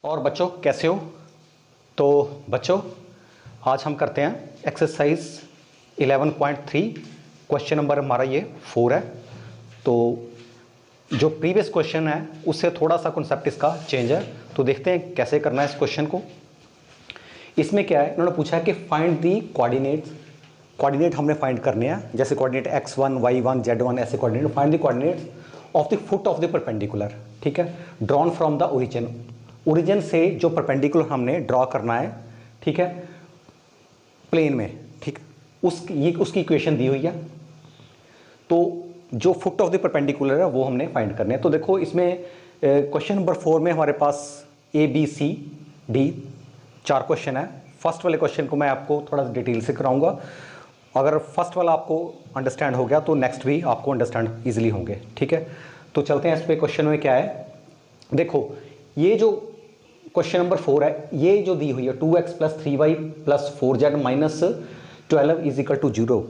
और बच्चों कैसे हो? तो बच्चों आज हम करते हैं एक्सरसाइज 11.3। क्वेश्चन नंबर हमारा ये 4 है। तो जो प्रीवियस क्वेश्चन है उससे थोड़ा सा कॉन्सेप्ट इसका चेंज है। तो देखते हैं कैसे करना है इस क्वेश्चन को। इसमें क्या है, इन्होंने पूछा है कि फाइंड दी कोऑर्डिनेट्स। कोऑर्डिनेट हमने फाइंड करने हैं, जैसे कोऑर्डिनेट x1 y1 z1 ऐसे coordinate. Find the coordinates of the foot of the perpendicular, ठीक है, drawn from the origin. Origin से जो परपेंडिकुलर हमने ड्रॉ करना है, ठीक है, प्लेन में, ठीक, उसकी इक्वेशन दी हुई है। तो जो फुट ऑफ द परपेंडिकुलर है वो हमने फाइंड करने हैं। तो देखो इसमें क्वेश्चन नंबर 4 में हमारे पास ABCD 4 क्वेश्चन है। फर्स्ट वाले क्वेश्चन को मैं आपको थोड़ा डिटेल से कराऊंगा। अगर फर्स्ट वाला आपको अंडरस्टैंड हो गया तो नेक्स्ट भी आपको अंडरस्टैंड इजीली होंगे, ठीक है। तो चलते हैं इस पे। क्वेश्चन में क्या है, देखो ये जो क्वेश्चन नंबर 4 है, ये जो दी हुई है 2x + 3y + 4z - 12 = 0,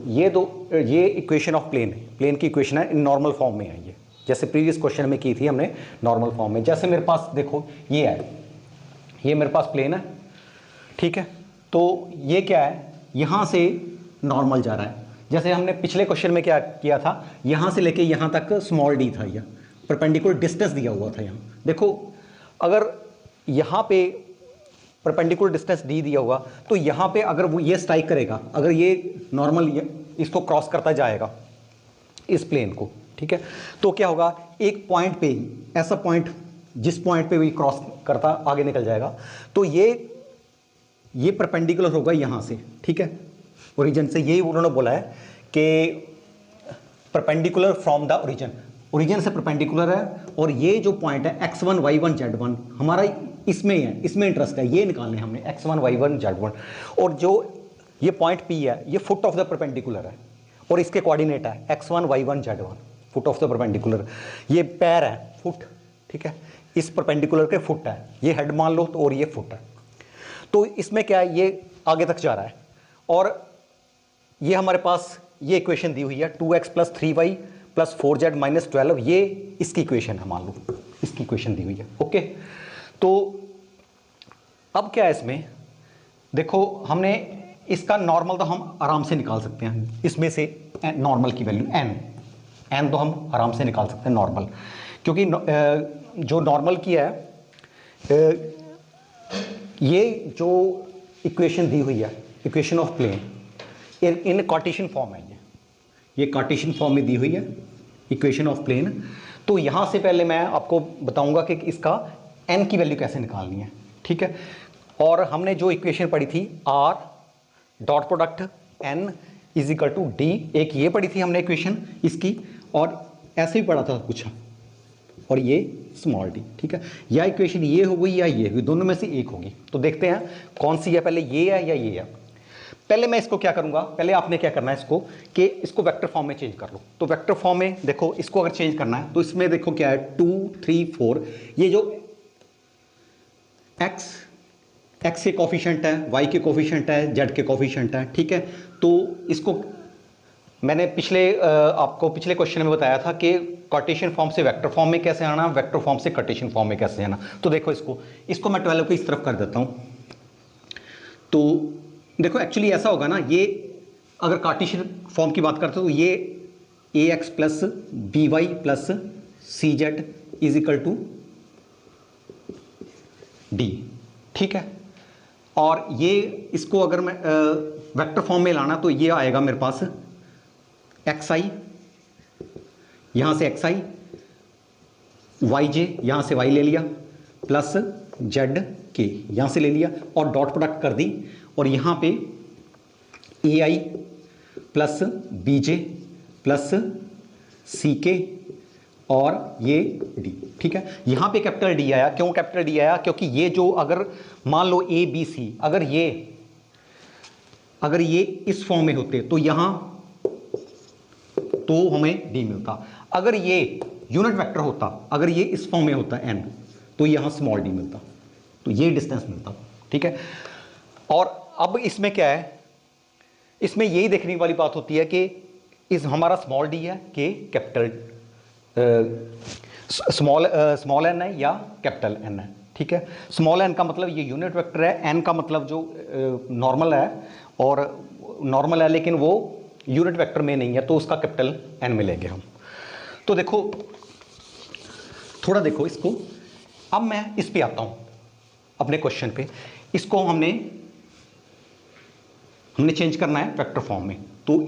ये इक्वेशन ऑफ प्लेन की इक्वेशन है। इन नॉर्मल फॉर्म में है ये, जैसे प्रीवियस क्वेश्चन में की थी हमने नॉर्मल फॉर्म में। जैसे मेरे पास देखो ये है, ये मेरे पास प्लेन है, ठीक है। तो ये क्या है, यहाँ से नॉर्मल जा रहा है। जैसे हमने पिछले क्वेश्चन में क्या किया था, यहाँ से लेके यहाँ तक स्मॉल d था, यह परपेंडिकुलर डिस्टेंस दिया हुआ था। यहाँ देखो अगर यहाँ पे परपेंडिकुलर डिस्टेंस d दिया हुआ तो यहाँ पे अगर वो ये स्ट्राइक करेगा, अगर ये नॉर्मल इसको क्रॉस करता जाएगा इस प्लेन को, ठीक है, तो क्या होगा, एक पॉइंट पे ही ऐसा पॉइंट जिस पॉइंट पे भी क्रॉस करता आगे निकल जाएगा, तो ये परपेंडिकुलर होगा यहाँ से, ठीक है, ओरिजिन से। यही उन्होंने बोला है कि परपेंडिकुलर फ्रॉम द ओरिजिन से परपेंडिकुलर है। और ये जो पॉइंट है x1 y1 z1 हमारा इसमें है, इसमें इंटरेस्ट है, ये निकालने हमने x1 y1 z1। और जो ये पॉइंट P है, ये फुट ऑफ द परपेंडिकुलर है और इसके कोऑर्डिनेट है x1 y1 z1, foot of the perpendicular. ये पैर है, फुट, ठीक है, इस परपेंडिकुलर के फुट है, ये हेड मान लो तो, और ये फुट है। तो इसमें क्या है, ये आगे तक जा रहा है और ये हमारे पास ये इक्वेशन दी हुई है 2x + 3y + 4z - 12, ये इसकी इक्वेशन है, मान लो इसकी इक्वेशन दी हुई है, ओके। तो अब क्या है इसमें, देखो हमने इसका नॉर्मल तो हम आराम से निकाल सकते हैं, इसमें से नॉर्मल की वैल्यू n तो हम आराम से निकाल सकते हैं नॉर्मल, क्योंकि जो नॉर्मल की है, ये जो इक्वेशन दी हुई है, equation of plane in Cartesian form है, ये कार्टेशियन फॉर्म में दी हुई है इक्वेशन ऑफ प्लेन। तो यहाँ से पहले मैं आपको बताऊंगा कि इसका n की वैल्यू कैसे निकालनी है, ठीक है। और हमने जो इक्वेशन पढ़ी थी r dot product n = d, एक ये पढ़ी थी हमने इक्वेशन इसकी, और ऐसे भी पढ़ा था कुछ, और ये स्मॉल d, ठीक है। या इक्वेशन ये हो गई या ये होगी, दोनों में से एक होगी। तो देखते हैं कौन सी है, पहले ये है या ये है। पहले मैं इसको क्या करूंगा, पहले आपने क्या करना है इसको, कि इसको वेक्टर फॉर्म में चेंज कर लो। तो वेक्टर फॉर्म में देखो, इसको अगर चेंज करना है तो इसमें देखो क्या है, 2 3 4, ये जो x के कोफिशिएंट है, y के कोफिशिएंट है, z के कोफिशिएंट है, ठीक है। तो इसको मैंने आपको पिछले क्वेश्चन में बताया था कि कार्टेशियन फॉर्म से वेक्टर फॉर्म में कैसे आना, वेक्टर फॉर्म से कार्टेशियन फॉर्म में कैसे आना। तो देखो इसको मैं 12 को इस तरफ कर देता हूं। तो देखो एक्चुअली ऐसा होगा ना, ये अगर कार्टेशियन फॉर्म की बात करते हो तो ये ax + by + cz = d, ठीक है। और ये इसको अगर मैं वेक्टर फॉर्म में लाना तो ये आएगा मेरे पास xi, यहाँ से xi, yj यहाँ से y ले लिया, प्लस zk यहाँ से ले लिया और डॉट प्रोडक्ट कर दी, और यहाँ पे ai + bj + ck और ये d, ठीक है। यहाँ पे कैपिटल D आया, क्यों कैपिटल D आया, क्योंकि ये जो अगर मान लो ABC, अगर ये इस फॉर्म में होते तो यहाँ तो हमें D मिलता। अगर ये यूनिट वेक्टर होता, अगर ये इस फॉर्म में होता n, तो यहाँ स्मॉल d मिलता, तो ये डिस्टेंस मिलता, ठीक है। और अब इसमें क्या है, इसमें यही देखने वाली बात होती है कि इस हमारा स्मॉल d है कि कैपिटल स्मॉल n है या कैपिटल N है, ठीक है। स्मॉल एन का मतलब ये यूनिट वेक्टर है, एन का मतलब जो नॉर्मल है, और नॉर्मल है लेकिन वो यूनिट वेक्टर में नहीं है, तो उसका कैपिटल एन में लेंगे हम। तो देखो थोड़ा देखो इसको, अब मैं इस पे आता हूं अपने क्वेश्चन पे। इसको हमने चेंज करना है वेक्टर फॉर्म में, तो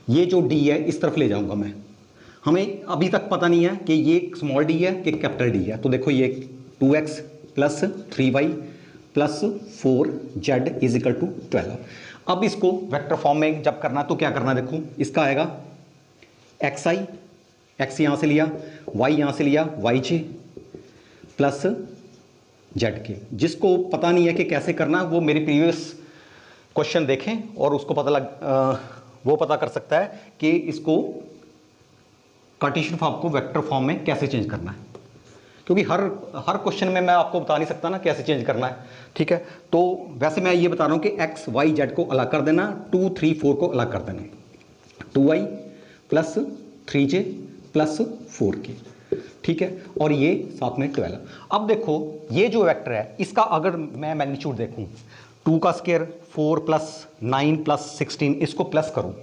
ये जो डी है इस तरफ ले जाऊंगा मैं। हमें अभी तक पता नहीं है कि ये स्मॉल डी है कि कैपिटल डी है। तो देखो ये 2x plus 3y plus 4z is equal to 12। अब इसको वेक्टर फॉर्म में जब करना तो क्या करना, देखो इसका आएगा xi, x यहाँ से लिया, y यहाँ से लिया, yj प्लस z के। जिसको पता नहीं है कि कैसे करना, वो मेरी प्रीवियस क्वेश्चन देखें और उसको वो पता कर सकता है कि इसको कार्टेशियन फॉर्म को वेक्टर फॉर्म में कैसे चेंज करना है, क्योंकि हर क्वेश्चन में मैं आपको बता नहीं सकता ना कैसे चेंज करना है, ठीक है। तो वैसे मैं ये बता रहा हूँ कि x y z को अलग कर देना, 2 3 4 को अलग कर देना, 2y plus 3j plus 4k, ठीक है, और ये साथ में 12। अब देखो ये जो वेक्टर है इसका अगर मैं मैग्नीट्यूड देखूँ, 2 का स्क्वायर 4 प्लस 9 प्लस 16, इसको प्लस करूँ,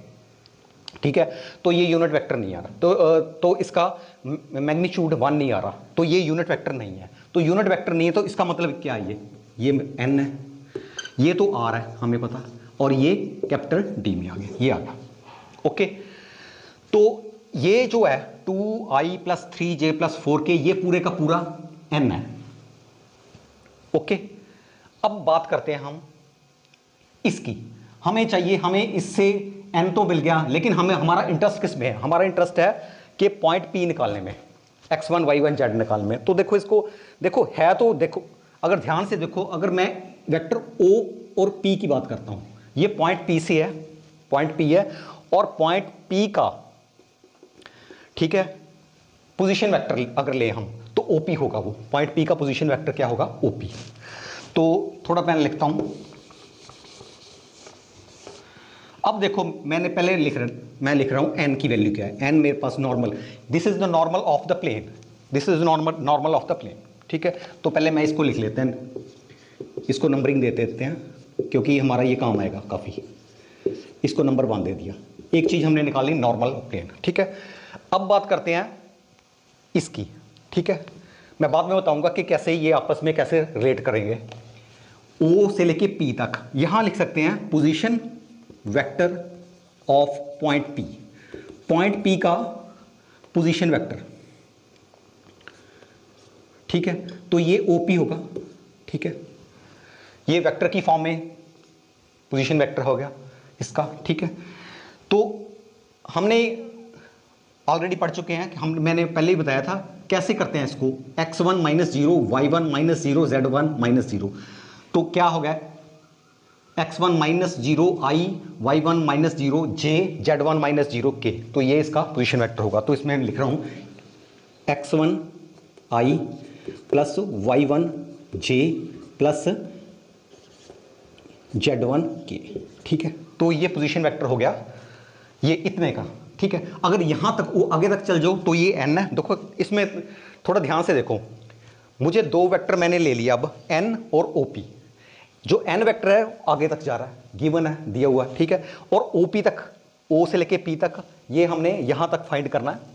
ठीक है, तो ये यूनिट वेक्टर नहीं आ रहा, तो इसका मैग्नीट्यूड 1 नहीं आ रहा, तो ये यूनिट वेक्टर नहीं है। तो यूनिट वेक्टर नहीं है तो इसका मतलब क्या है, ये n है, ये तो r है हमें पता, और ये कैपिटल D में आ गया, ये आ गया, ओके। तो ये जो है 2i plus 3j plus 4k, ये पूरे का पूरा n है, ओके। अब बात करते हैं हम इसकी, हमें चाहिए, हमें इससे n तो मिल गया, लेकिन हमें हमारा इंटरेस्ट किस में है, हमारा इंटरेस्ट है कि पॉइंट P निकालने में, x1 y1 z निकालने में। तो देखो इसको, देखो है तो देखो, अगर ध्यान से देखो, अगर मैं वेक्टर O और P की बात करता हूं, ये पॉइंट P से है, पॉइंट P है, और पॉइंट P का, ठीक है, पोजीशन वेक्टर अगर ले हम तो OP होगा, वो पॉइंट P का पोजीशन वेक्टर क्या होगा, OP। तो थोड़ा मैं लिखता हूं, अब देखो मैंने पहले मैं लिख रहा हूं n की वैल्यू क्या है, n मेरे पास normal, this is the normal of the plane, this is normal of the plane, ठीक है। तो पहले मैं इसको लिख लेते हैं, इसको नंबरिंग दे देते हैं क्योंकि हमारा ये काम आएगा काफ़ी। इसको नंबर 1 दे दिया, एक चीज़ हमने निकाली नॉर्मल प्लेन, ठीक है। अब बात करते हैं इसकी, ठीक है, मैं बाद में बताऊंगा कि कैसे ये आपस में कैसे रिलेट करेंगे। O से लेके P तक, यहां लिख सकते हैं position vector of point P, point P का पोजीशन वेक्टर, ठीक है। तो ये OP होगा, ठीक है, ये वेक्टर की फॉर्म में पोजीशन वेक्टर हो गया इसका, ठीक है। तो हमने ऑलरेडी पढ़ चुके हैं कि मैंने पहले ही बताया था कैसे करते हैं इसको, x1 minus 0, y1 minus 0, z1 minus 0। तो क्या हो गया, x1 minus 0 i, y1 minus 0 j, z1 minus 0 k। तो ये इसका पोजीशन वेक्टर होगा। तो इसमें लिख रहा हूं x1 i plus y1 j plus z1 k, ठीक है। तो ये पोजीशन वेक्टर हो गया ये इतने का, ठीक है। अगर यहां तक वो आगे तक चल जाओ तो ये n है। देखो इसमें थोड़ा ध्यान से देखो, मुझे 2 वेक्टर मैंने ले लिया, अब n और OP। जो n वेक्टर है आगे तक जा रहा है, गिवन है, दिया हुआ है, ठीक है। और OP तक, O से लेके P तक, ये हमने यहां तक फाइंड करना है।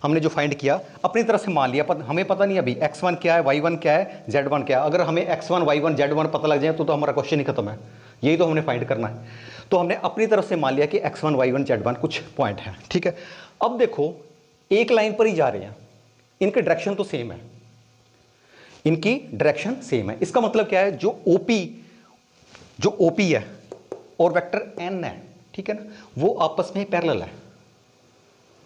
हमने जो फाइंड किया अपनी तरफ से मान लिया, हमें पता नहीं अभी x1 क्या है, y1 क्या है, z1 क्या है। अगर हमें x1 y1 z1 पता लग जाए तो हमारा क्वेश्चन ही खत्म है, यही तो हमने फाइंड करना है। तो हमने अपनी तरफ से मान लिया कि x1 y1 z1 कुछ पॉइंट है, ठीक है। अब देखो एक लाइन पर ही जा रहे हैं, इनकी डायरेक्शन तो सेम है, इनकी डायरेक्शन सेम है। इसका मतलब क्या है, जो OP है और वेक्टर n है, ठीक है ना, वो आपस में पैरेलल है,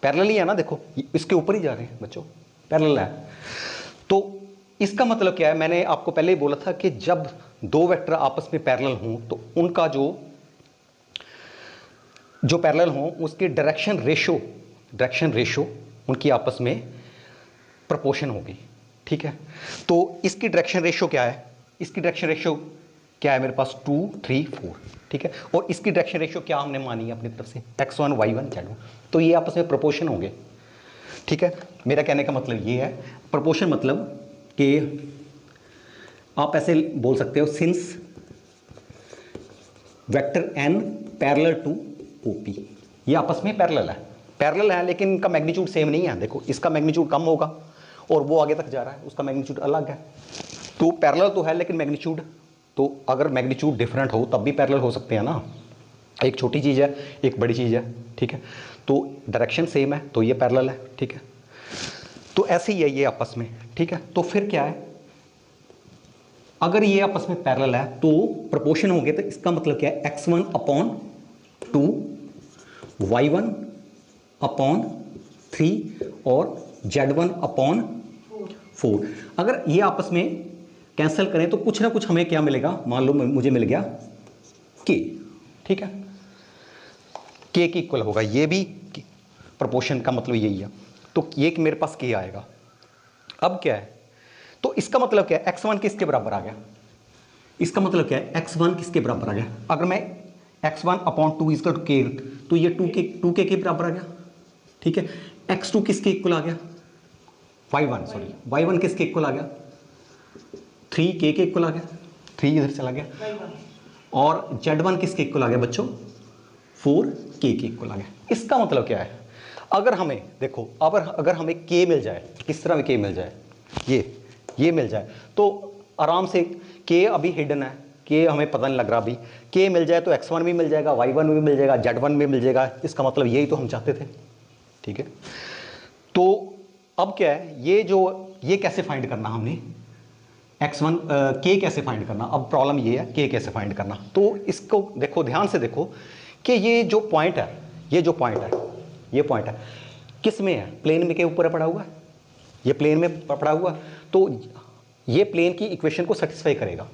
पैरेलल ही है ना, देखो इसके ऊपर ही जा रहे हैं बच्चों, पैरेलल है। तो इसका मतलब क्या है, मैंने आपको पहले ही बोला था कि जब 2 वेक्टर आपस में पैरेलल हों तो उनका जो पैरेलल हों उसके डायरेक्शन रेशो उनकी आपस में प्रोपोर्शन होगी, ठीक है। तो इसकी डायरेक्शन रेशो क्या है, इसकी डायरेक्शन रेशो क्या है मेरे पास 2 3 4, ठीक है। और इसकी डायरेक्शन रेशो क्या हमने मानी है अपनी तरफ से, x1 y1 z1। तो ये आपस में प्रोपोर्शन होंगे, ठीक है। मेरा कहने का मतलब ये है, प्रोपोर्शन मतलब कि आप ऐसे बोल सकते हो since vector n parallel to OP, ये आपस में पैरेलल है लेकिन इनका मैग्नीट्यूड सेम नहीं है। देखो इसका मैग्नीट्यूड कम होगा और वो आगे तक जा रहा है, उसका मैग्नीट्यूड अलग है। तो पैरेलल तो है लेकिन मैग्नीट्यूड, तो अगर मैग्नीट्यूड डिफरेंट हो तब भी पैरेलल हो सकते हैं ना। एक छोटी चीज़ है एक बड़ी चीज़ है, ठीक है, तो डायरेक्शन सेम है तो ये पैरेलल है, ठीक है। तो ऐसे ही है ये आपस में, ठीक है। तो फिर क्या है, अगर ये आपस में पैरेलल है तो प्रोपोर्शन होंगे, तो इसका मतलब क्या है, x1 अपॉन 2, y1 अपॉन 3 और z1 अपॉन 4। अगर ये आपस में कैंसिल करें तो कुछ ना कुछ हमें क्या मिलेगा, मान लो मुझे मिल गया k, ठीक है, k की इक्वल होगा, ये भी प्रोपोर्शन का मतलब यही है, तो ये कि मेरे पास k आएगा। अब क्या है, तो इसका मतलब क्या है, x1 किसके बराबर आ गया, इसका मतलब क्या है, x1 किसके बराबर आ गया। अगर मैं x1 upon 2 is to k, तो ये 2k के बराबर आ गया, ठीक है। x2 किसके इक्वल आ गया, y1 किसके इक्वल आ गया, 3k के इक्वल आ गया, 3 इधर चला गया, और z1 किसके इक्वल आ गया बच्चों, 4k के इक्वल आ गया। इसका मतलब क्या है, अगर हमें देखो अगर हमें k मिल जाए, किस तरह में k मिल जाए, ये मिल जाए तो आराम से, k अभी हिडन है, k हमें पता नहीं लग रहा, अभी k मिल जाए तो x1 भी मिल जाएगा, y1 भी मिल जाएगा, z1 भी मिल जाएगा। इसका मतलब यही तो हम चाहते थे, ठीक है। तो अब क्या है, ये कैसे फाइंड करना हमने, x1 k कैसे फाइंड करना, अब प्रॉब्लम ये है k कैसे फाइंड करना। तो इसको देखो, ध्यान से देखो कि ये जो पॉइंट है किस में है, प्लेन में के ऊपर पड़ा हुआ है, ये प्लेन में पड़ा हुआ, तो ये प्लेन की इक्वेशन को सेटिस्फाई करेगा।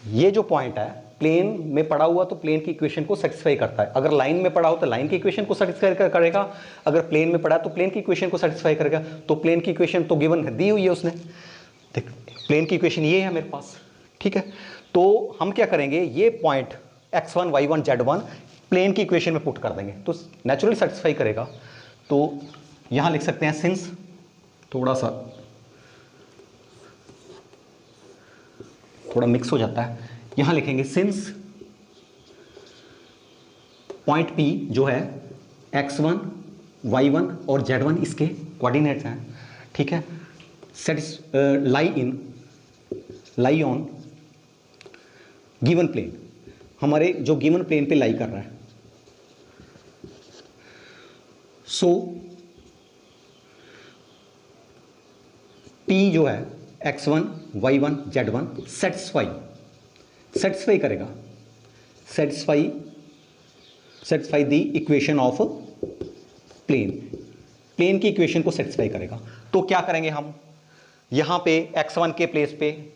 ये जो पॉइंट है प्लेन में पड़ा हुआ तो प्लेन की इक्वेशन को सेटिस्फाई करता है। अगर लाइन में पड़ा हो तो लाइन की इक्वेशन को सेटिस्फाई करेगा, अगर प्लेन में पड़ा तो प्लेन की इक्वेशन को सेटिस्फाई करेगा। तो प्लेन की इक्वेशन तो गिवन है, दी हुई है उसने, देख प्लेन की इक्वेशन ये है मेरे पास, ठीक है। तो हम क्या करेंगे, ये point x1 y1 z1 plane की इक्वेशन में पुट कर देंगे तो नेचुरली सेटिस्फाई करेगा। तो यहां लिख सकते हैं सिंस, थोड़ा मिक्स हो जाता है, यहां लिखेंगे सिंस पॉइंट P जो है x1 y1 और z1 इसके कोऑर्डिनेट्स हैं, ठीक है, लाई ऑन गिवन प्लेन, हमारे जो गिवन प्लेन पे लाई कर रहा है। सो P जो है x1 y1 z1 सेटिस्फाई करेगा, satisfy the equation of plane की इक्वेशन को सेटिस्फाई करेगा। तो क्या करेंगे हम, यहां पे x1 के प्लेस पे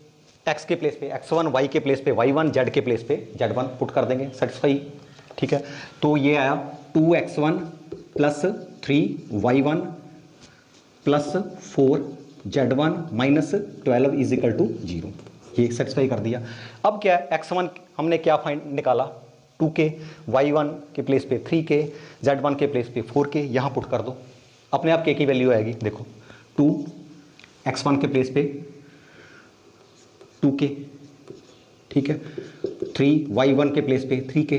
x के प्लेस पे x1, y के प्लेस पे y1, z के प्लेस पे z1 पुट कर देंगे, सेटिस्फाई, ठीक है। तो ये आया 2x1 plus 3y1 plus 4z1 minus 12 is equal to 0, ये सेटिस्फाई कर दिया। अब क्या है, x1 हमने क्या फाइंड निकाला, 2k, y1 के प्लेस पे 3k, z1 के प्लेस पे 4k, यहाँ पुट कर दो, अपने आप k की वैल्यू आएगी। देखो 2 x1 के प्लेस पे 2k, ठीक है, 3 y1 के प्लेस पे 3k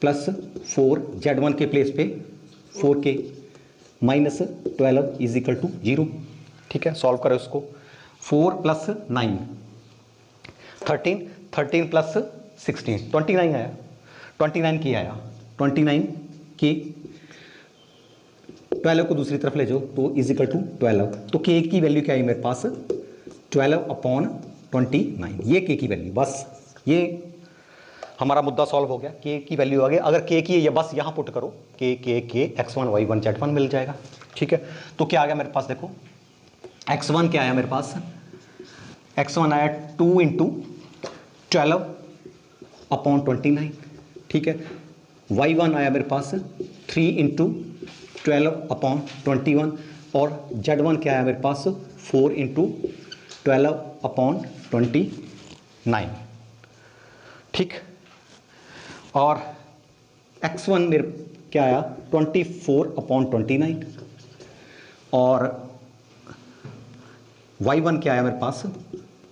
प्लस 4 z1 के प्लेस पे 4k minus 12 is equal to 0, ठीक है। सॉल्व करें उसको, 4 प्लस 9 13 प्लस 16 29 आया, 29 की आया, 29 की 12 को दूसरी तरफ ले जाओ तो इज इक्वल टू 12। तो k की वैल्यू क्या आई मेरे पास, 12 अपॉन 29, ये k की वैल्यू, बस ये हमारा मुद्दा सॉल्व हो गया, k की वैल्यू आ गई। अगर k की, ये बस यहाँ पुट करो, k x1 y1 z1 मिल जाएगा, ठीक है। तो क्या आ गया मेरे पास, देखो x1 क्या आया मेरे पास, x1 आया 2 इंटू 12 अपॉन 29, ठीक है। y1 आया मेरे पास 3 इंटू 12 अपॉन 21 और z1 क्या आया मेरे पास 4 इंटू 12 अपॉन 29, ठीक। और x1 मेरे क्या आया 24 अपॉन 29 और y1 क्या आया मेरे पास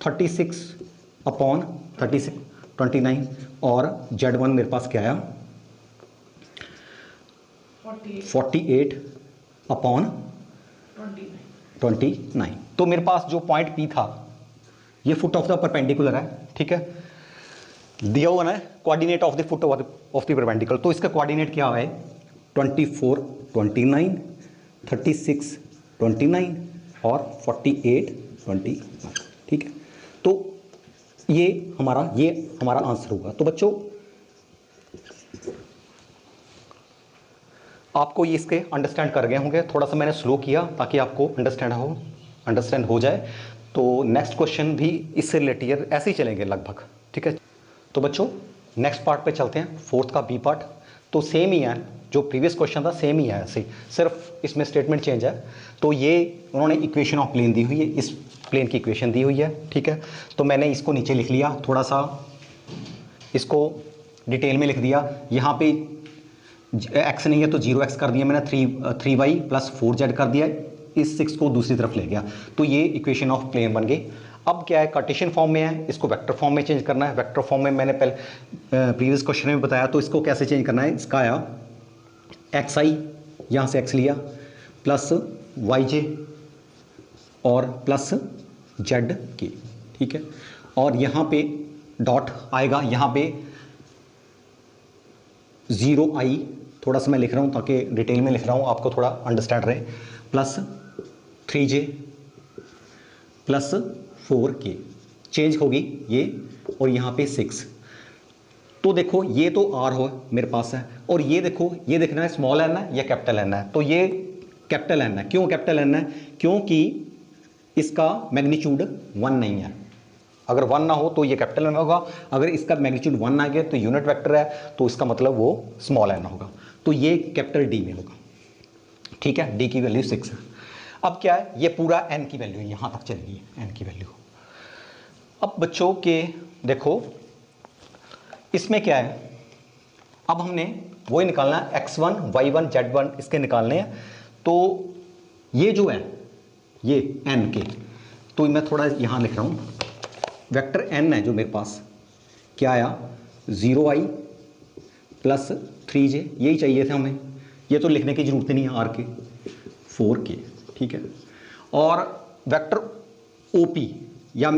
36 29 और Z1 मेरे पास क्या आया 48 अपॉन 29। तो मेरे पास जो पॉइंट P था ये फुट ऑफ द परपेंडिकुलर है, ठीक है, दिया हुआ ना coordinate of the foot of the perpendicular. तो इसका कोऑर्डिनेट क्या है 24 29 36 29 और 48 29, ठीक है। तो ये हमारा आंसर होगा। तो बच्चों आपको ये इसके अंडरस्टैंड कर गए होंगे, थोड़ा सा मैंने स्लो किया ताकि आपको अंडरस्टैंड हो जाए। तो नेक्स्ट क्वेश्चन भी इससे रिलेटेड ऐसे ही चलेंगे लगभग, ठीक है। तो बच्चों नेक्स्ट पार्ट पे चलते हैं, फोर्थ का बी पार्ट। तो सेम ही है, जो प्रीवियस क्वेश्चन था सेम ही है ऐसे, सिर्फ इसमें स्टेटमेंट चेंज है। तो ये उन्होंने इक्वेशन ऑफ प्लेन दी हुई है, इस प्लेन की इक्वेशन दी हुई है, ठीक है। तो मैंने इसको नीचे लिख लिया, थोड़ा सा इसको डिटेल में लिख दिया। यहाँ पे x नहीं है तो 0x कर दिया मैंने, 3y प्लस 4z कर दिया, इस 6 को दूसरी तरफ ले गया। तो ये इक्वेशन ऑफ प्लेन बन गई। अब क्या है, कार्टेशियन फॉर्म में है, इसको वेक्टर फॉर्म में चेंज करना है। वेक्टर फॉर्म में मैंने पहले प्रीवियस क्वेश्चन में बताया। तो इसको कैसे चेंज करना है, इसका आया xi, यहाँ से x लिया, प्लस yj और प्लस zk, ठीक है। और यहाँ पे डॉट आएगा, यहाँ पे 0i, थोड़ा सा मैं लिख रहा हूँ ताकि डिटेल में लिख रहा हूँ, आपको थोड़ा अंडरस्टैंड रहे, plus 3j plus 4k, change होगी ये, और यहाँ पे 6। तो देखो ये तो r हो मेरे पास है, और ये देखो ये देखना है स्मॉल n है या कैपिटल n है। तो ये कैपिटल n है। क्यों कैपिटल n है, क्योंकि इसका मैग्नीट्यूड 1 नहीं है। अगर 1 ना हो तो ये कैपिटल n होगा, अगर इसका मैग्नीट्यूड 1 आ गया तो यूनिट वेक्टर है, तो इसका मतलब वो स्मॉल n होगा। तो ये कैपिटल D में होगा, ठीक है। D की वैल्यू 6 है। अब क्या है, ये पूरा n की वैल्यू यहाँ तक चलेगी, n की वैल्यू। अब बच्चों के देखो इसमें क्या है, अब हमने वही निकालना है x1 y1 z1 इसके निकालने हैं। तो ये जो है ये n के, तो मैं थोड़ा यहाँ लिख रहा हूँ, वेक्टर n है जो मेरे पास, क्या आया 0i प्लस 3j, यही चाहिए था हमें, ये तो लिखने की जरूरत नहीं है, r के 4k, ठीक है। और वेक्टर OP या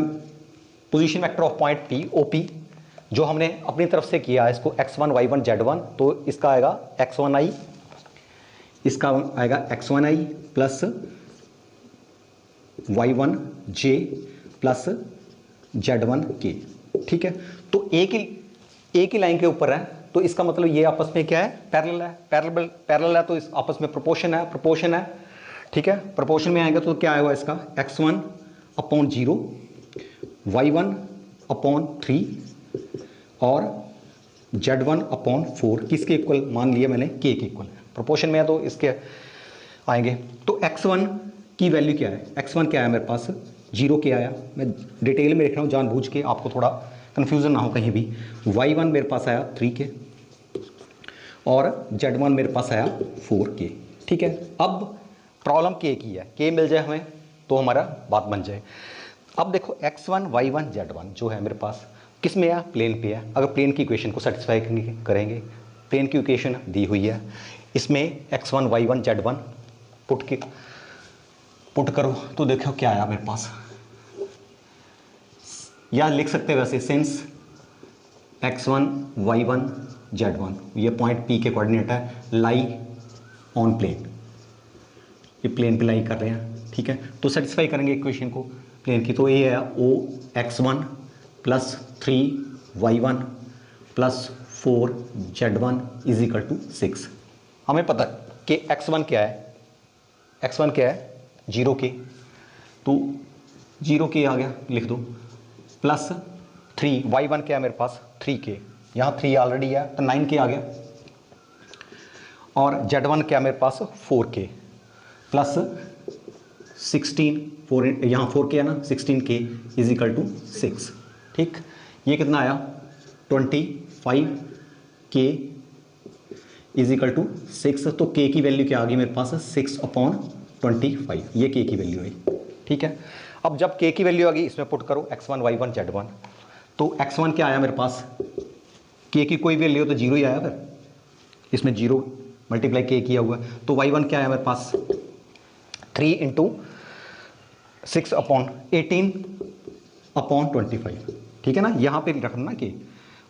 position vector of point P OP जो हमने अपनी तरफ से किया है, इसको x1 y1 z1, तो इसका आएगा x1i, इसका आएगा x1i plus y1j plus z1k, ठीक है। तो एक ही लाइन के ऊपर है, तो इसका मतलब ये आपस में क्या है, पैरेलल है, तो इस आपस में प्रोपोर्शन है, ठीक है। प्रोपोर्शन में आएगा तो क्या आएगा इसका x1 अपॉन 0 y1 अपॉन 3 और z1 अपॉन 4, किसके इक्वल मान लिया मैंने, k के इक्वल है। प्रोपोर्शन में है तो इसके आएंगे। तो x1 की वैल्यू क्या है, x1 क्या है मेरे पास 0k आया, मैं डिटेल में लिख रहा हूँ जानबूझ के, आपको थोड़ा कन्फ्यूज़न ना हो कहीं भी। y1 मेरे पास आया 3k और z1 मेरे पास आया 4k, ठीक है। अब प्रॉब्लम k की है, k मिल जाए हमें तो हमारा बात बन जाए। अब देखो x1 y1 z1 जो है मेरे पास किस में है, प्लेन पे है। अगर प्लेन की इक्वेशन को सेटिस्फाई करेंगे, प्लेन की इक्वेशन दी हुई है, इसमें x1 y1 z1 पुट करो तो देखो क्या आया मेरे पास, या लिख सकते हैं वैसे सिंस x1 y1 z1, ये पॉइंट P के कोऑर्डिनेट है, लाई ऑन प्लेन, ये प्लेन पे लाई कर रहे हैं, ठीक है। तो सेटिस्फाई करेंगे इक्वेशन को प्लेन की, तो ये है O x1 plus 3y1 plus 4z1 is equal to 6। हमें पता है कि x1 क्या है, x1 क्या है 0k, तो 0k आ गया लिख दो, प्लस 3y1 क्या है मेरे पास 3k, यहाँ 3 ऑलरेडी है तो 9k आ गया, और z1 क्या है मेरे पास 4k प्लस 16, 4 यहाँ 4k है ना, 16k इज इक्वल टू 6, ठीक। ये कितना आया 25k इज इक्वल टू 6। तो k की वैल्यू क्या आ गई मेरे पास 6 अपॉन 25, ये k की वैल्यू है, ठीक है। अब जब k की वैल्यू आ गई इसमें पुट करो x1 y1 z1, तो x1 क्या आया मेरे पास, k की कोई वैल्यू हो तो जीरो ही आया, फिर इसमें जीरो मल्टीप्लाई k किया हुआ है, तो y1 क्या आया मेरे पास 3 इंटू 6/18/25, ठीक है ना, यहाँ पे रखना ना k।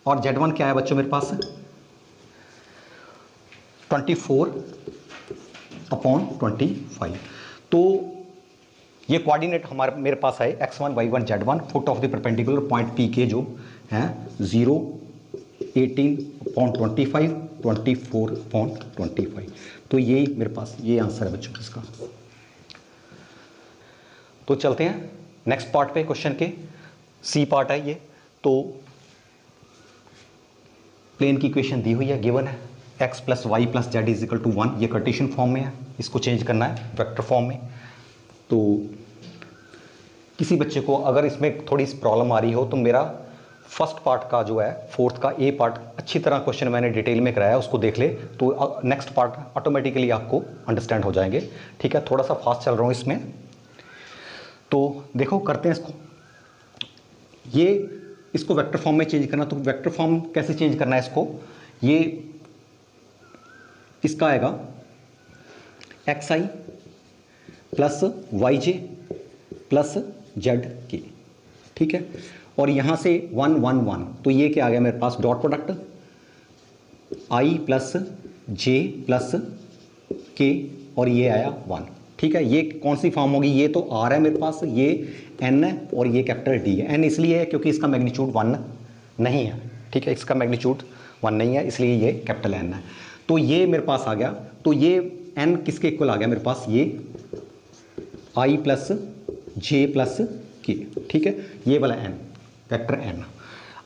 और z1 क्या है बच्चों मेरे पास 24/25। तो ये कोऑर्डिनेट हमारे मेरे पास है x1 y1 z1 foot of the perpendicular point p के जो है 0 18/25 24/25। तो ये मेरे पास ये आंसर है बच्चों इसका। तो चलते हैं नेक्स्ट पार्ट पे, क्वेश्चन के सी पार्ट है ये। तो प्लेन की इक्वेशन दी हुई है, गिवन है x plus Y plus Z is equal to 1, ये कार्टेशियन फॉर्म में है, इसको चेंज करना है वेक्टर फॉर्म में। तो किसी बच्चे को अगर इसमें थोड़ी सी प्रॉब्लम आ रही हो तो मेरा फर्स्ट पार्ट का जो है फोर्थ का ए पार्ट अच्छी तरह क्वेश्चन मैंने डिटेल में कराया, उसको देख ले तो नेक्स्ट पार्ट ऑटोमेटिकली आपको अंडरस्टैंड हो जाएंगे, ठीक है। थोड़ा सा फास्ट चल रहा हूँ इसमें, तो देखो करते हैं इसको। ये इसको वेक्टर फॉर्म में चेंज करना, तो वेक्टर फॉर्म कैसे चेंज करना है इसको, ये इसका आएगा xi प्लस वाई जे प्लस जेड के, ठीक है। और यहाँ से 1 1 1, तो ये क्या आ गया मेरे पास dot product i plus J plus K, और ये आया 1, ठीक है। ये कौन सी फॉर्म होगी, ये तो r है मेरे पास, ये n है और ये कैपिटल D है। n इसलिए है क्योंकि इसका मैग्नीट्यूड 1 नहीं है, ठीक है, इसका मैग्नीट्यूड 1 नहीं है, इसलिए ये कैपिटल N है। तो ये मेरे पास आ गया, तो ये n किसके इक्वल आ गया मेरे पास, ये i प्लस जे प्लस के, ठीक है, ये वाला n वेक्टर n।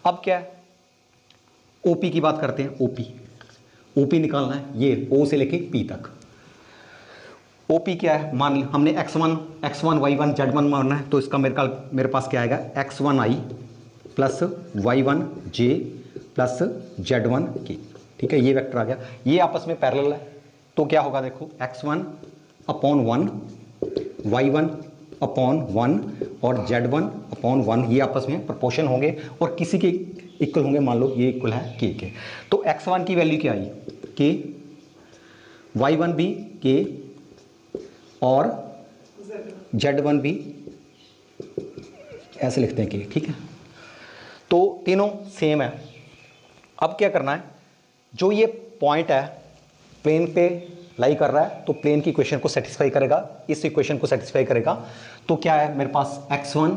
अब क्या है, OP की बात करते हैं, OP निकालना है, ये O से लेके P तक। OP क्या है, मान ली हमने x1 y1 z1 मानना है, तो इसका मेरे पास क्या आएगा x1i plus y1 j plus z1 k, ठीक है, ये वेक्टर आ गया। ये आपस में पैरेलल है, तो क्या होगा देखो x1/1 y1/1 और z1/1 ये आपस में प्रोपोर्शन होंगे और किसी के इक्वल होंगे, मान लो ये इक्वल है k के। तो x1 की वैल्यू क्या आई k, y1 भी k और z1 भी ऐसे लिखते हैं k, ठीक है। तो तीनों सेम है। अब क्या करना है, जो ये पॉइंट है प्लेन पे लाई कर रहा है, तो प्लेन की इक्वेशन को सेटिस्फाई करेगा, इस इक्वेशन को सेटिस्फाई करेगा। तो क्या है मेरे पास x1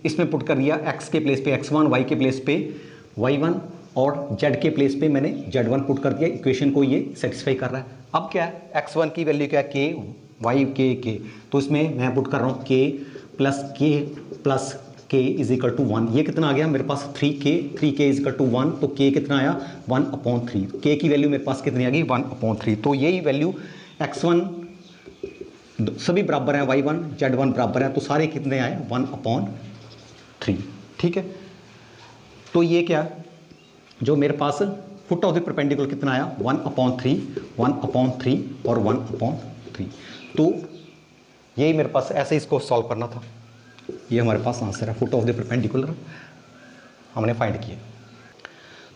इसमें पुट कर दिया, x के प्लेस पे x1, y के प्लेस पे y1 और z के प्लेस पे मैंने z1 पुट कर दिया, इक्वेशन को ये सेटिस्फाई कर रहा है। अब क्या है, x1 की वैल्यू क्या है k y k, तो इसमें मैं पुट कर रहा हूँ k इज इक्वल टू 1, ये कितना आ गया मेरे पास 3k इज इक्वल टू 1, तो k कितना आया 1/3, k की वैल्यू मेरे पास कितनी आ गई 1/3। तो यही वैल्यू x1 सभी बराबर हैं, y1 z1 बराबर हैं, तो सारे कितने आए 1/3, ठीक है। तो ये क्या जो मेरे पास फुट ऑफ द परपेंडिकुलर कितना आया 1/3 और 1/3। तो यही मेरे पास ऐसे इसको सॉल्व करना था, ये हमारे पास आंसर है, फुट ऑफ द परपेंडिकुलर हमने फाइंड किया।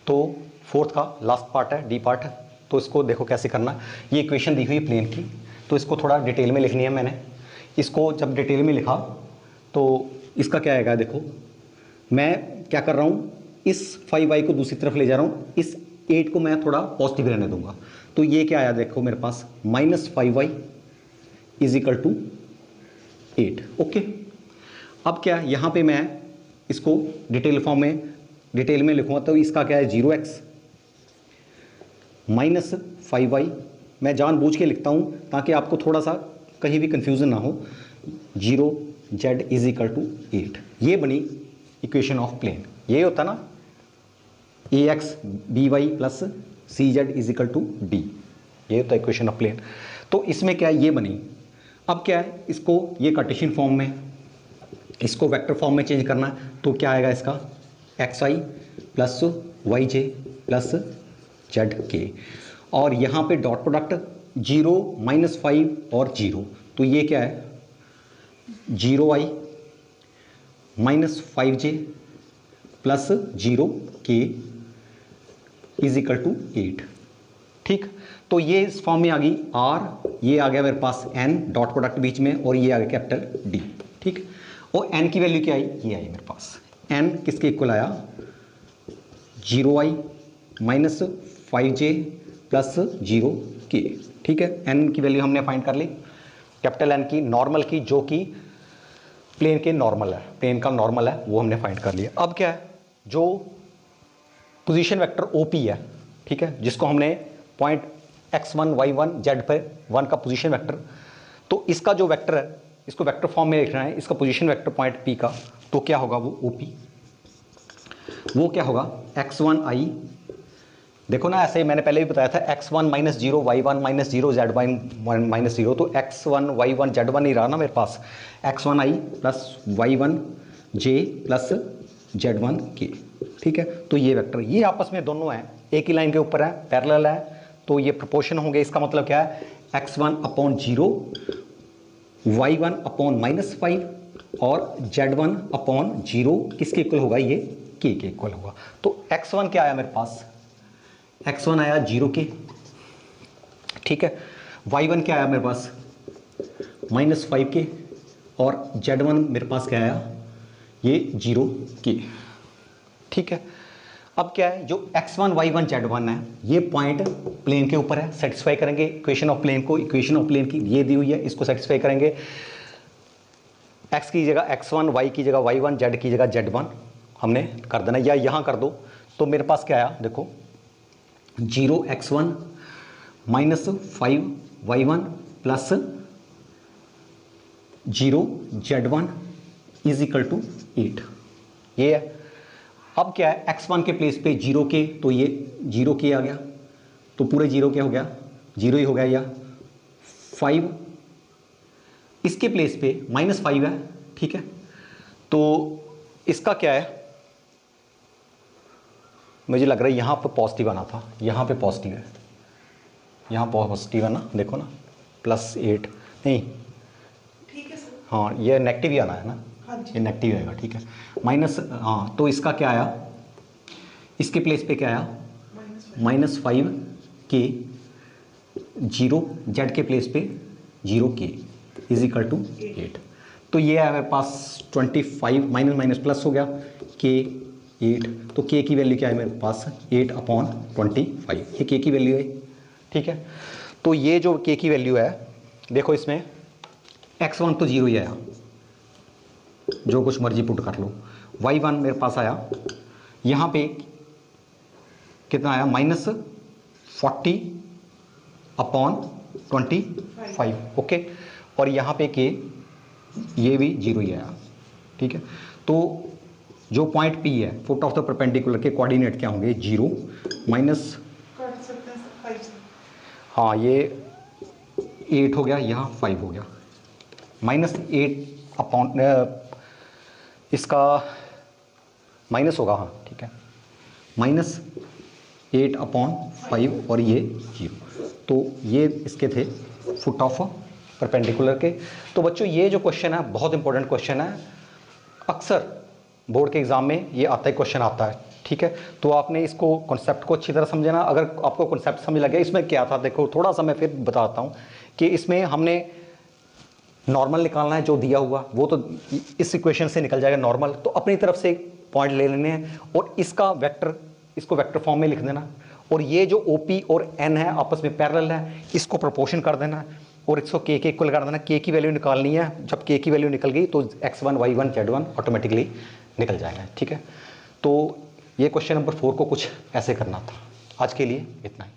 तो फोर्थ का लास्ट पार्ट है, डी पार्ट है, तो इसको देखो कैसे करना है। ये इक्वेशन दी हुई प्लेन की, तो इसको थोड़ा डिटेल में लिखनी है मैंने। इसको जब डिटेल में लिखा तो इसका क्या आएगा, देखो मैं क्या कर रहा हूँ, इस 5y को दूसरी तरफ ले जा रहा हूँ, इस 8 को मैं थोड़ा पॉजिटिव रहने दूंगा। तो ये क्या आया देखो मेरे पास -5y is equal to 8, okay. अब क्या यहाँ पे मैं इसको डिटेल में लिखूँगा, तो इसका क्या है 0x -5y, मैं जानबूझ के लिखता हूँ ताकि आपको थोड़ा सा कहीं भी कंफ्यूजन ना हो, 0z इज इक्वल टू 8, ये बनी इक्वेशन ऑफ प्लेन। ये होता ना ax by plus cz is equal to d, ये होता है इक्वेशन ऑफ प्लेन। तो इसमें क्या है, ये बनी। अब क्या है, इसको ये कार्टेशियन फॉर्म में, इसको वेक्टर फॉर्म में चेंज करना है, तो क्या आएगा इसका xi प्लस वाई जे प्लस जेड के, और यहाँ पे डॉट प्रोडक्ट 0 -5 और 0, तो ये क्या है 0i minus 5j plus 0k is equal to 8। ठीक, तो ये इस फॉर्म में आ गई r, ये आ गया मेरे पास n, डॉट प्रोडक्ट बीच में, और ये आ गया कैपिटल D। ठीक, और n की वैल्यू क्या आई, ये आई मेरे पास। n किसके इक्वल आया, 0i minus 5j plus 0k। ठीक है, n की वैल्यू हमने फाइंड कर ली, कैपिटल N की, नॉर्मल की, जो कि प्लेन के नॉर्मल है, प्लेन का नॉर्मल है, वो हमने फाइंड कर लिया। अब क्या है, जो पोजीशन वेक्टर OP है, ठीक है, जिसको हमने पॉइंट x1 y1 z पे 1 का पोजीशन वेक्टर, तो इसका जो वेक्टर है, इसको वेक्टर फॉर्म में लिखना है, इसका पोजीशन वेक्टर पॉइंट P का, तो क्या होगा वो OP, वो क्या होगा x1i, देखो ना ऐसे ही मैंने पहले भी बताया था, x1 minus 0 y1 minus 0 z1 minus 0, तो x1 y1 z1 नहीं रहा ना मेरे पास, x1i plus y1 j plus z1k। ठीक है, तो ये वेक्टर, ये आपस में दोनों हैं, एक ही लाइन के ऊपर है, पैरेलल है, तो ये प्रोपोर्शन होंगे। इसका मतलब क्या है, x1 upon 0, y1 upon minus 5 और z1 अपॉन 0 किसके इक्वल होगा, ये k के इक्वल होगा। तो x1 क्या आया मेरे पास, x1 आया 0k। ठीक है, y1 क्या आया मेरे पास, माइनस 5k, और z1 मेरे पास क्या आया, ये 0k। ठीक है, अब क्या है, जो x1 y1 z1 है, ये पॉइंट प्लेन के ऊपर है, सेटिस्फाई करेंगे इक्वेशन ऑफ प्लेन को, इक्वेशन ऑफ प्लेन की ये दी हुई है, इसको सेटिस्फाई करेंगे। x की जगह x1, y की जगह y1, z की जगह z1 हमने कर देना, या यहाँ कर दो, तो मेरे पास क्या आया, देखो 0x1 minus 5y1 plus 0z1 is equal to 8, ये है। अब क्या है, x1 के प्लेस पे 0k, तो ये 0k आ गया, तो पूरे 0k हो गया, 0 ही हो गया, या 5 इसके प्लेस पे माइनस 5 है। ठीक है, तो इसका क्या है, मुझे लग रहा है यहाँ पे पॉजिटिव आना था, यहाँ पे पॉजिटिव है, यहाँ पॉजिटिव है ना, देखो ना, प्लस 8 नहीं, ठीक है सर, हाँ ये नेगेटिव ही आना है ना, ये नेगेटिव आएगा। ठीक है, माइनस, हाँ तो इसका क्या आया, इसके प्लेस पे क्या आया, माइनस 5k, 0 z के प्लेस पे 0k इज इक्वल टू 8। तो ये है मेरे पास 25, माइनस माइनस प्लस हो गया, k 8, तो k की वैल्यू क्या है मेरे पास, 8 अपॉन 25, ये k की वैल्यू है। ठीक है, तो ये जो k की वैल्यू है, देखो इसमें x1 तो 0 ही आया, जो कुछ मर्जी पुट कर लो, y1 मेरे पास आया, यहाँ पे कितना आया, माइनस 40 अपॉन 25, ओके, और यहाँ पे के ये भी 0 ही आया। ठीक है, तो जो पॉइंट P है, फुट ऑफ द परपेंडिकुलर के कोऑर्डिनेट क्या होंगे, 0 माइनस, काट सकते हैं सर 5 से, हाँ ये 8 हो गया, यहाँ 5 हो गया, माइनस 8 अपॉन, इसका माइनस होगा, हाँ ठीक है, माइनस 8 अपॉन 5 और ये 0, तो ये इसके थे फुट ऑफ परपेंडिकुलर के। तो बच्चों ये जो क्वेश्चन है बहुत इंपॉर्टेंट क्वेश्चन है, अक्सर बोर्ड के एग्ज़ाम में ये आता है, क्वेश्चन आता है। ठीक है, तो आपने इसको कॉन्सेप्ट को अच्छी तरह समझना। अगर आपको कॉन्सेप्ट समझ लगे, इसमें क्या था, देखो थोड़ा सा मैं फिर बताता हूँ कि इसमें हमने नॉर्मल निकालना है, जो दिया हुआ वो तो इस इक्वेशन से निकल जाएगा नॉर्मल, तो अपनी तरफ से पॉइंट ले लेने हैं और इसका वेक्टर, इसको वेक्टर फॉर्म में लिख देना, और ये जो OP और N है आपस में पैरेलल है, इसको प्रोपोर्शन कर देना और इसको k के इक्वल कर देना। k की वैल्यू निकालनी है, जब k की वैल्यू निकल गई तो x1 y1 z1 ऑटोमेटिकली निकल जाएगा। ठीक है, तो ये क्वेश्चन नंबर 4 को कुछ ऐसे करना था। आज के लिए इतना ही।